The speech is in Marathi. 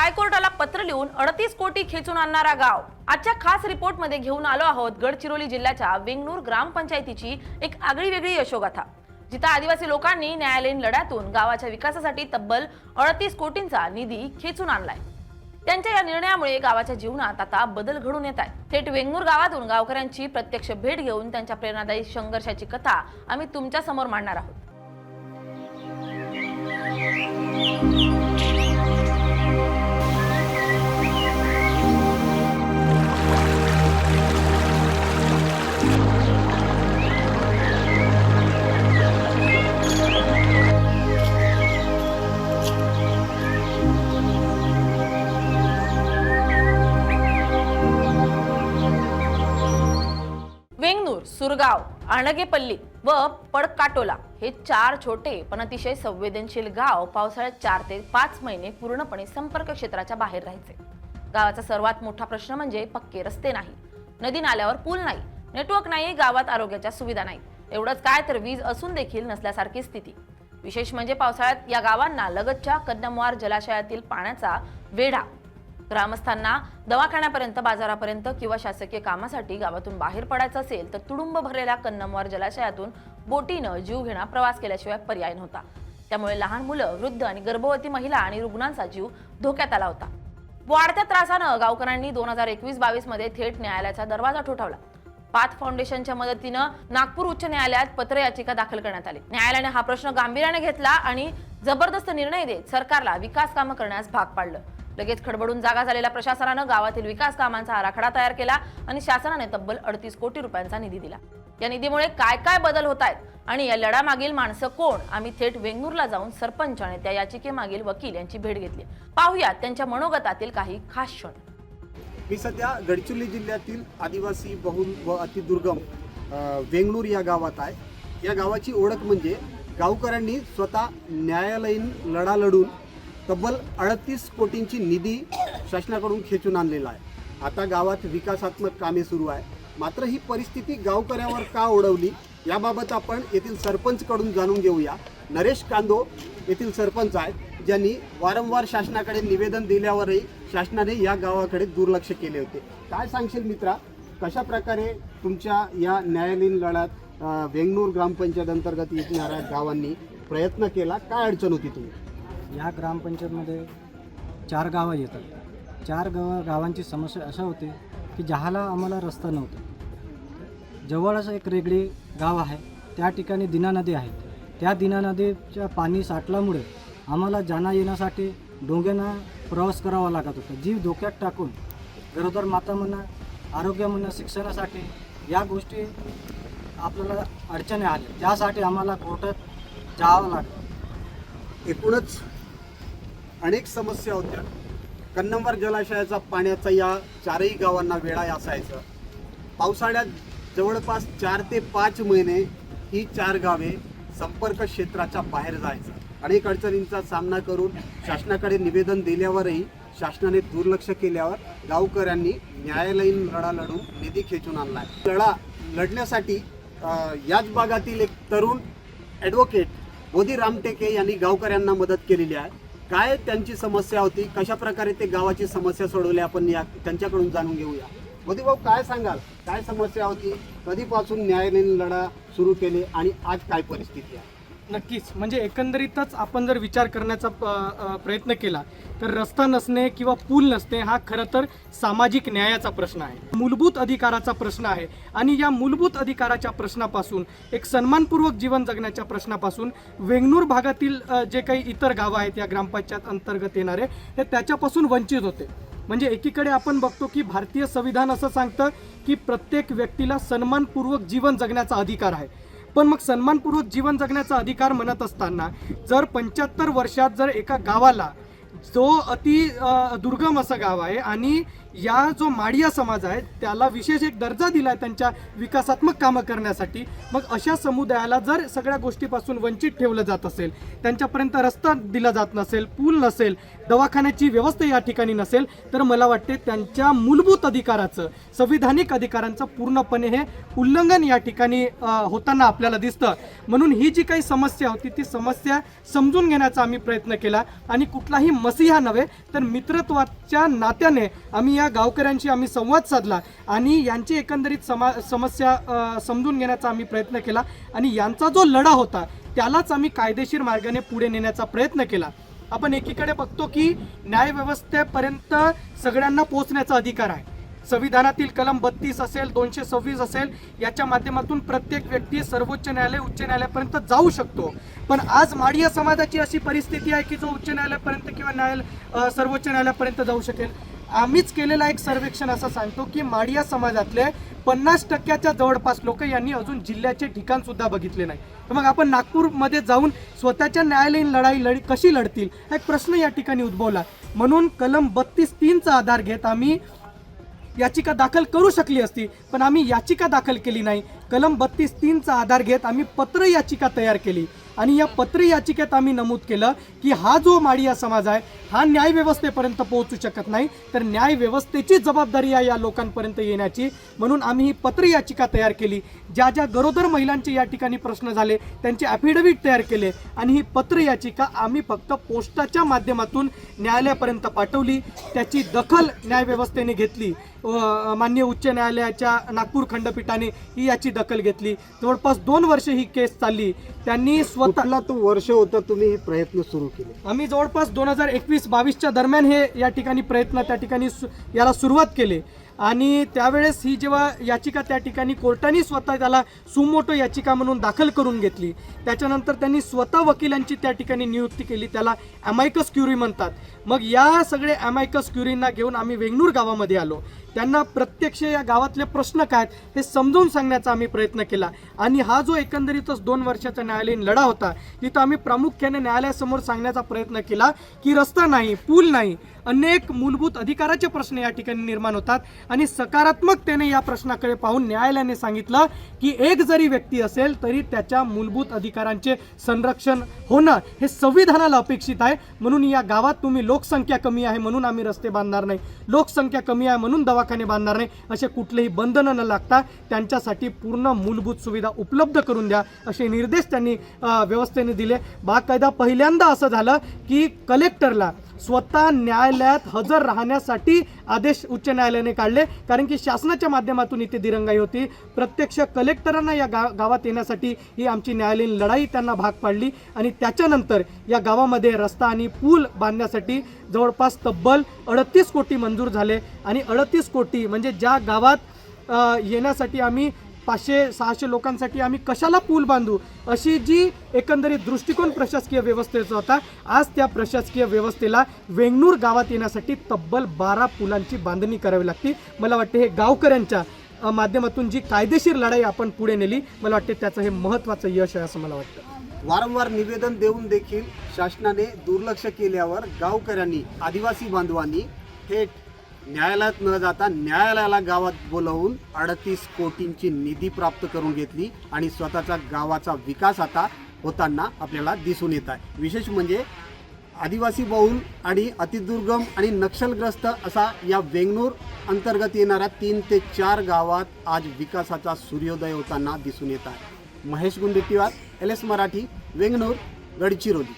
हायकोर्टाला पत्र लिहून 38 कोटी खेचून आणणारा गाव। आजच्या खास रिपोर्ट मध्ये घेऊन आलो आहोत गडचिरोली जिल्ह्याच्या वेंगनूर ग्रामपंचायतीची एक आगळी वेगळी यशोगाथा, जिथे आदिवासी लोकांनी न्यायालयीन लढ्यातून गावाच्या विकासासाठी तब्बल 38 कोटींचा निधी खेचून आणलाय। त्यांच्या या निर्णयामुळे गावाच्या जीवनात आता बदल घडून येत आहे। थेट वेंगनूर गावातून गावकऱ्यांची प्रत्यक्ष भेट घेऊन त्यांच्या प्रेरणादायी संघर्षाची कथा आम्ही तुमच्या समोर मांडणार आहोत। वेंगनूर, सुरगाव, आणगेपल्ली व पडकाटोला हे 4 छोटे पण अतिशय संवेदनशील गाव पावसाळ्यात 4 ते 5 महिने पूर्णपणे संपर्क क्षेत्राच्या बाहेर राहायचे। गावाचा सर्वात मोठा प्रश्न म्हणजे पक्के रस्ते नाही, नदी नाल्यावर पूल नाही, नेटवर्क नाही, गावात आरोग्याच्या सुविधा नाही, एवढंच काय तर वीज असून देखील नसल्यासारखी स्थिती। विशेष म्हणजे पावसाळ्यात या गावांना लगतच्या कन्नमवार जलाशयातील पाण्याचा वेढा। ग्रामस्थांना दवाखान्यापर्यंत, बाजारापर्यंत किंवा शासकीय कामासाठी गावातून बाहेर पडायचं असेल तर तुडुंब भरलेल्या कन्नमवार जलाशयातून बोटीनं जीव घेणा प्रवास केल्याशिवाय पर्याय नव्हता। त्यामुळे लहान मुलं, वृद्ध आणि गर्भवती महिला आणि रुग्णांचा जीव धोक्यात आला होता। वाढत्या त्रासानं गावकऱ्यांनी 2021-22 मध्ये थेट न्यायालयाचा दरवाजा ठोठावला। पाथ फाउंडेशनच्या मदतीनं नागपूर उच्च न्यायालयात पत्र याचिका दाखल करण्यात आली। न्यायालयाने हा प्रश्न गांभीर्याने घेतला आणि जबरदस्त निर्णय देत सरकारला विकास कामं करण्यास भाग पाडलं। लगेच खडबडून जागा झालेल्या प्रशासनानं गावातील विकास कामांचा आराखडा तयार केला आणि शासनाने तब्बल 38 कोटी रुपयांचा निधी दिला। या निधीमुळे काय काय बदल होत आहेत आणि या लढ्यामागील माणसं कोण, आम्ही थेट वेंगनूरला जाऊन सरपंच आणि त्या याचिकेमागील वकील यांची भेट घेतली। पाहूयात त्यांच्या मनोगतातील काही खास क्षण। मी सध्या गडचिरोली जिल्ह्यातील आदिवासी बहुल व अतिदुर्गम वेंगनूर या गावात आहे। या गावाची ओळख म्हणजे गावकऱ्यांनी स्वतः न्यायालयीन लढा लढून तब्बल 38 कोटींची निधी शासनाकडून खेचून आणलेला आहे। आता गावात विकासात्मक कामे सुरू आहे। मात्र ही परिस्थिती गावकऱ्यावर का ओढवली याबाबत आपण येथील सरपंचकडून जाणून घेऊया। नरेश कांदो येथील सरपंच आहेत, ज्यांनी वारंवार शासनाकडे निवेदन दिल्यावरही शासनाने या गावाकडे दुर्लक्ष केले होते। काय सांगशील मित्रा, कशा प्रकारे तुमच्या या न्यायालयीन लढ्यात वेंगनूर ग्रामपंचायत अंतर्गत येणाऱ्या गावांनी प्रयत्न केला, काय अडचण होती तुम्ही? या ग्रामपंचायतमध्ये 4 गावं येतात। 4 गावांची समस्या अशा होते की जहाला आम्हाला रस्ता नव्हता। जवळच एक रेगडी गाव आहे, त्या ठिकाणी दिना नदी आहे। त्या दिना नदीच्या पाणी साठल्यामुळे आम्हाला जाणं येण्यासाठी डोंग्यांना प्रवास करावा लागत होता। जीव धोक्यात टाकून गरोदर माता म्हणा, आरोग्य म्हणा, शिक्षणासाठी या गोष्टी आपल्याला अडचणी आल्या। त्यासाठी आम्हाला कोर्टात जावं लागलं। एकूणच अनेक समस्या होत्या। कन्नमवार जलाशयाचा पाण्याचा या 4ही गावांना वेढा असायचा। पावसाळ्यात जवळपास 4 ते 5 महिने ही 4 गावे संपर्क क्षेत्राच्या बाहेर जायचं। अनेक अडचणींचा सामना करून शासनाकडे निवेदन दिल्यावरही शासनाने दुर्लक्ष केल्यावर गावकऱ्यांनी न्यायालयीन लढा लढून निधी खेचून आणला। लढा लढण्यासाठी याच भागातील एक तरुण ॲडव्होकेट मोदी रामटेके यांनी गावकऱ्यांना मदत केलेली आहे। काय त्यांची समस्या होती, कशा प्रकारे ते गावाची समस्या सोडवली, आपण या त्यांच्याकडून जाणून घेऊया। मोदी भाऊ, काय सांगाल, काय समस्या होती, कधीपासून न्यायालयीन लढा सुरू केले आणि आज काय परिस्थिती आहे? नक्कीच, म्हणजे एकंदरीतच आपण जर विचार करण्याचा प्रयत्न केला तर रस्ता नसणे किंवा पूल नसणे हा खरं तर सामाजिक न्यायाचा प्रश्न आहे, मूलभूत अधिकाराचा प्रश्न आहे। आणि या मूलभूत अधिकाराच्या प्रश्नापासून, एक सन्मानपूर्वक जीवन जगण्याच्या प्रश्नापासून वेंगनूर भागातील जे काही इतर गावं आहेत या ग्रामपंचायत अंतर्गत येणारे, हे त्याच्यापासून वंचित होते। म्हणजे एकीकडे आपण बघतो की भारतीय संविधान असं सांगतं की प्रत्येक व्यक्तीला सन्मानपूर्वक जीवन जगण्याचा अधिकार आहे। पण मग सन्मानपूर्वक जीवन जगण्याचा अधिकार म्हणत असताना जर 75 वर्षात जर एका गावाला, जो अति दुर्गम असं गाव आहे आणि या जो माडिया समाज आहे त्याला विशेष एक दर्जा दिला आहे त्यांच्या विकासात्मक कामं करण्यासाठी, मग अशा समुदायाला जर सगळ्या गोष्टीपासून वंचित ठेवलं जात असेल, त्यांच्यापर्यंत रस्ता दिला जात नसेल, पूल नसेल, दवाखान्याची व्यवस्था या ठिकाणी नसेल, तर मला वाटते त्यांच्या मूलभूत अधिकाराचं, संविधानिक अधिकारांचं पूर्णपणे हे उल्लंघन या ठिकाणी होताना आपल्याला दिसतं. म्हणून ही जी काही समस्या होती ती समस्या समजून घेण्याचा आम्ही प्रयत्न केला आणि कुठलाही मसिहा नव्हे तर मित्रत्वाच्या नात्याने आम्ही या गावकऱ्यांशी आम्ही संवाद साधला आणि यांची एकंदरीत समस्या समजून घेण्याचा आम्ही प्रयत्न केला आणि यांचा जो लढा होता त्यालाच आम्ही कायदेशीर मार्गाने पुढे नेण्याचा प्रयत्न केला. आपण एकीकडे बघतो की न्यायव्यवस्थेपर्यंत सगळ्यांना पोहोचण्याचा अधिकार आहे. संविधानातील कलम 32 असेल, 226 असेल, याच्या माध्यमातून प्रत्येक व्यक्ती सर्वोच्च न्यायालय, उच्च न्यायालयापर्यंत जाऊ शकतो. पण आज माडिया समाजाची अशी परिस्थिती आहे की जो उच्च न्यायालयापर्यंत किंवा सर्वोच्च न्यायालयापर्यंत जाऊ शकेल. आम्हीच केलेला एक सर्वेक्षण असं सांगतो की माडिया समाजातले 50% जवळपास लोक यांनी अजून जिल्ह्याचे ठिकाण सुद्धा बघितले नाही. तर मग आपण नागपूरमध्ये जाऊन स्वतःच्या न्यायालयीन लढाई कशी लढतील हा एक प्रश्न या ठिकाणी उद्भवला. म्हणून कलम 32(3) आधार घेत आम्ही याचिका दाखल करू शकली असती, पण आम्ही याचिका दाखल केली नाही. कलम 32(3) आधार घेत आम्ही पत्र याचिका तयार केली आणि या पत्र याचिकेत आम्ही नमूद केलं की हा जो माडिया समाज आहे हा न्यायव्यवस्थेपर्यंत पोहोचू शकत नाही, तर न्यायव्यवस्थेची जबाबदारी आहे या लोकांपर्यंत येण्याची. म्हणून आम्ही ही पत्र याचिका तयार केली. ज्या ज्या गरोदर महिलांचे या ठिकाणी प्रश्न झाले त्यांचे ॲफिडेव्हिट तयार केले आणि ही पत्र याचिका आम्ही फक्त पोस्टाच्या माध्यमातून न्यायालयापर्यंत पाठवली. त्याची दखल न्यायव्यवस्थेने घेतली. माननीय उच्च न्यायालयाच्या नागपूर खंडपीठाने ही याची दखल घेतली. जवळपास 2 वर्ष ही केस चालली. त्यांनी कुठला तो वर्ष होता तुम्ही हे प्रयत्न सुरू केले? आम्ही जवळपास 2021-22च्या दरम्यान हे या ठिकाणी प्रयत्न त्या ठिकाणी याला सुरुवात केली आणि त्यावेळेस ही जेव्हा याचिका त्या ठिकाणी कोर्टाने स्वतः त्याला सुमोटो याचिका म्हणून दाखल करून घेतली, त्याच्यानंतर त्यांनी स्वतः वकिलांची त्या ठिकाणी नियुक्ती केली. त्याला अमायकस क्युरी म्हणतात. मग या सगळे अमायकस क्युरींना घेऊन आम्ही वेंगनूर गावामध्ये आलो. त्यांना प्रत्यक्ष या गावातले प्रश्न काय हे समजावून सांगण्याचा आम्ही प्रयत्न केला आणि हा जो एकंदरीतच 2 वर्षाचा न्यायालयीन लढा होता तिथं आम्ही प्रामुख्याने न्यायालयासमोर सांगण्याचा प्रयत्न केला की रस्ता नाही, पूल नाही, अनेक मूलभूत अधिकाराचे प्रश्न या ठिकाणी निर्माण होतात आणि सकारात्मकतेने या प्रश्नाकडे पाहून न्यायालयाने सांगितलं की एक जरी व्यक्ती असेल तरी त्याच्या मूलभूत अधिकारांचे संरक्षण होणं हे संविधानाला अपेक्षित आहे. म्हणून या गावात तुम्ही लोकसंख्या कमी आहे म्हणून आम्ही रस्ते बांधणार नाही, लोकसंख्या कमी आहे म्हणून दवाखाने बांधणार नाही, असे कुठलेही बंधनं न लागता त्यांच्यासाठी पूर्ण मूलभूत सुविधा उपलब्ध करून द्या असे निर्देश त्यांनी व्यवस्थेने दिले. बाकायदा पहिल्यांदा असं झालं की कलेक्टरला स्वतः न्यायालयात हजर राहण्यासाठी आदेश उच्च न्यायालयाने काढले, कारण की शासनाच्या माध्यमातून इथे दिरंगाई होती. प्रत्यक्ष कलेक्टरांना या गावात येण्यासाठी ही आमची न्यायालयीन लढाई त्यांना भाग पाडली आणि त्याच्यानंतर या गावामध्ये रस्ता आणि पूल बांधण्यासाठी जवळपास तब्बल 38 कोटी मंजूर झाले आणि 38 कोटी म्हणजे ज्या गावात येण्यासाठी आम्ही 500-600 लोकांसाठी आम्ही कशाला पूल बांधू अशी जी एकंदरीत दृष्टिकोन प्रशासकीय व्यवस्थेचा होता, आज त्या प्रशासकीय व्यवस्थेला वेंगनूर गावात येण्यासाठी तब्बल 12 पुलांची बांधणी करावी लागते. मला वाटते हे गावकऱ्यांच्या माध्यमातून जी कायदेशीर लढाई आपण पुढे नेली, मला वाटते त्याचं हे महत्त्वाचं यश आहे असं मला वाटतं. वारंवार निवेदन देऊन देखील शासनाने दुर्लक्ष केल्यावर गावकऱ्यांनी, आदिवासी बांधवांनी थेट न्यायालयात न जाता न्यायालयाला गावात बोलावून 38 कोटींची निधी प्राप्त करून घेतली आणि स्वतःच्या गावाचा विकास आता होताना आपल्याला दिसून येत आहे. विशेष म्हणजे आदिवासी बहुल आणि अतिदुर्गम आणि नक्षलग्रस्त असा या वेंगनूर अंतर्गत येणाऱ्या 3 ते 4 गावात आज विकासाचा सूर्योदय होताना दिसून येत आहे. महेश गुंडेटिवार, LS मराठी, वेंगनूर, गडचिरोली.